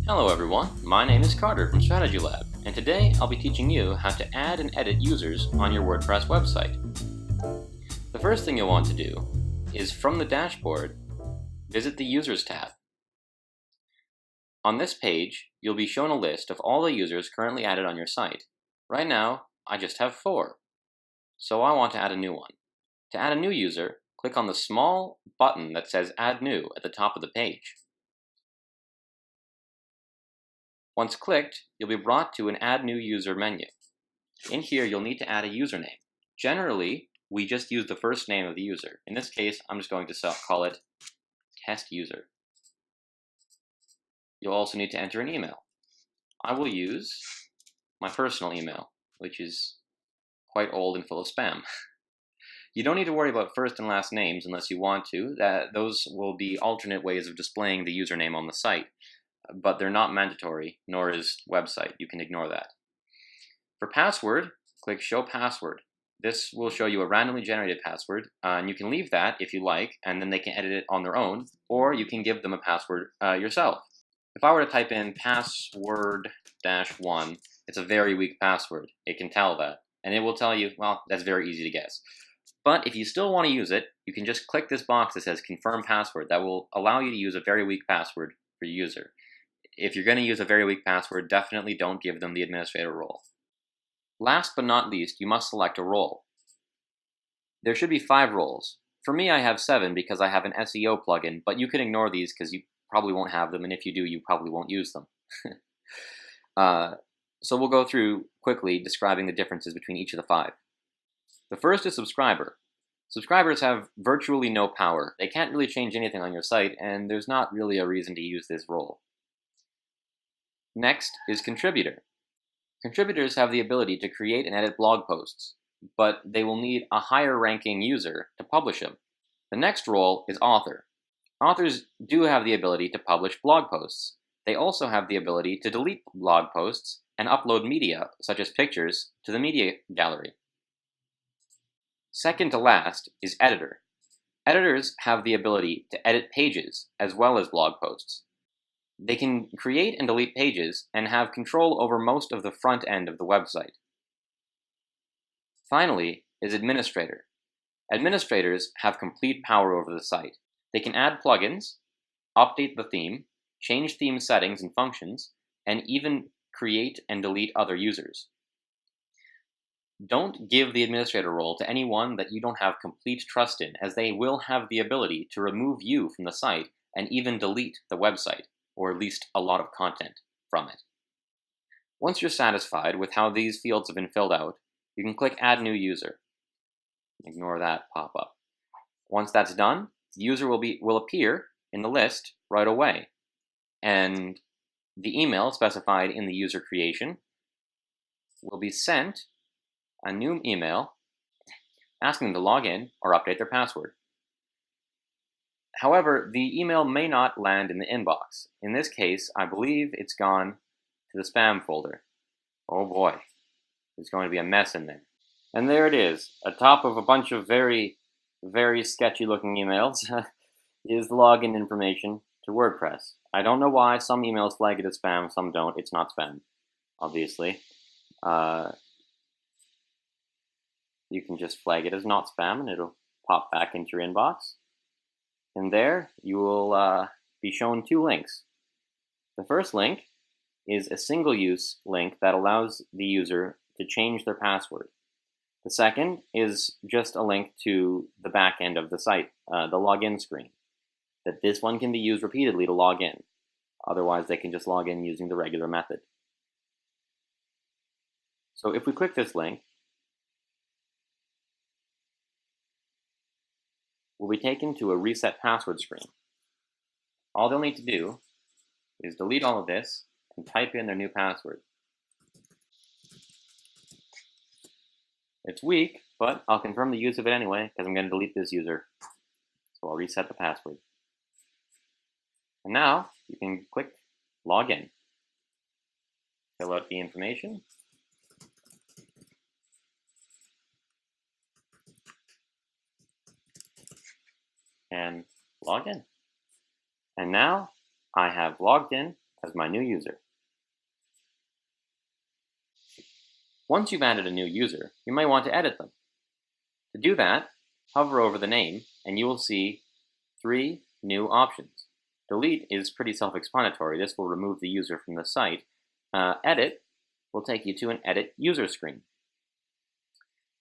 Hello everyone, my name is Carter from Strategy Lab, and today I'll be teaching you how to add and edit users on your WordPress website. The first thing you'll want to do is, from the dashboard, visit the Users tab. On this page, you'll be shown a list of all the users currently added on your site. Right now, I just have 4, so I want to add a new one. To add a new user, click on the small button that says Add New at the top of the page. Once clicked, you'll be brought to an Add New User menu. In here, you'll need to add a username. Generally, we just use the first name of the user. In this case, I'm just going to call it test user. You'll also need to enter an email. I will use my personal email, which is quite old and full of spam. You don't need to worry about first and last names unless you want to. Those will be alternate ways of displaying the username on the site, but they're not mandatory, nor is website. You can ignore that. For password, click Show Password. This will show you a randomly generated password, and you can leave that if you like, and then they can edit it on their own, or you can give them a password yourself. If I were to type in password-1, it's a very weak password. It can tell that, and it will tell you, well, that's very easy to guess. But if you still want to use it, you can just click this box that says Confirm Password. That will allow you to use a very weak password for your user. If you're going to use a very weak password, definitely don't give them the administrator role. Last but not least, you must select a role. There should be 5 roles. For me, I have 7 because I have an SEO plugin, but you can ignore these because you probably won't have them, and if you do, you probably won't use them. So we'll go through quickly describing the differences between each of the 5. The first is subscriber. Subscribers have virtually no power. They can't really change anything on your site, and there's not really a reason to use this role. Next is contributor. Contributors have the ability to create and edit blog posts, but they will need a higher ranking user to publish them. The next role is author. Authors do have the ability to publish blog posts. They also have the ability to delete blog posts and upload media, such as pictures, to the media gallery. Second to last is editor. Editors have the ability to edit pages as well as blog posts. They can create and delete pages and have control over most of the front end of the website. Finally is administrator. Administrators have complete power over the site. They can add plugins, update the theme, change theme settings and functions, and even create and delete other users. Don't give the administrator role to anyone that you don't have complete trust in, as they will have the ability to remove you from the site and even delete the website, or at least a lot of content from it. Once you're satisfied with how these fields have been filled out, you can click Add New User. Ignore that pop-up. Once that's done, the user will appear in the list right away, and the email specified in the user creation will be sent a new email asking them to log in or update their password. However, the email may not land in the inbox. In this case, I believe it's gone to the spam folder. Oh boy, there's going to be a mess in there. And there it is, atop of a bunch of very, very sketchy looking emails is the login information to WordPress. I don't know why some emails flag it as spam, some don't. It's not spam, obviously. You can just flag it as not spam and it'll pop back into your inbox. And there, you will be shown 2 links. The first link is a single-use link that allows the user to change their password. The second is just a link to the back end of the site, the login screen. That this one can be used repeatedly to log in. Otherwise, they can just log in using the regular method. So if we click this link, we'll be taken to a reset password screen. All they'll need to do is delete all of this and type in their new password. It's weak, but I'll confirm the use of it anyway because I'm going to delete this user. So I'll reset the password. And now you can click Login. Fill out the information. And log in. And now I have logged in as my new user. Once you've added a new user, you may want to edit them. To do that, hover over the name and you will see 3 new options. Delete is pretty self-explanatory. This will remove the user from the site. Edit will take you to an Edit User screen.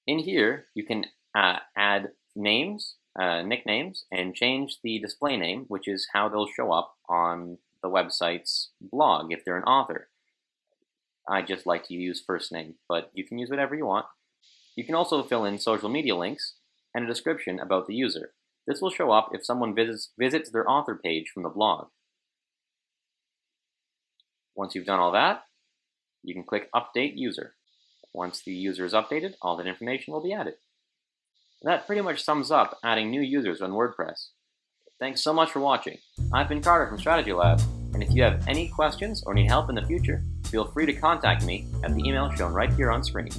In here, you can add names, nicknames, and change the display name, which is how they'll show up on the website's blog if they're an author. I just like to use first name, but you can use whatever you want. You can also fill in social media links and a description about the user. This will show up if someone visits their author page from the blog. Once you've done all that, you can click Update User. Once the user is updated, all that information will be added. That pretty much sums up adding new users on WordPress. Thanks so much for watching. I've been Carter from Strategy Lab, and if you have any questions or need help in the future, feel free to contact me at the email shown right here on screen.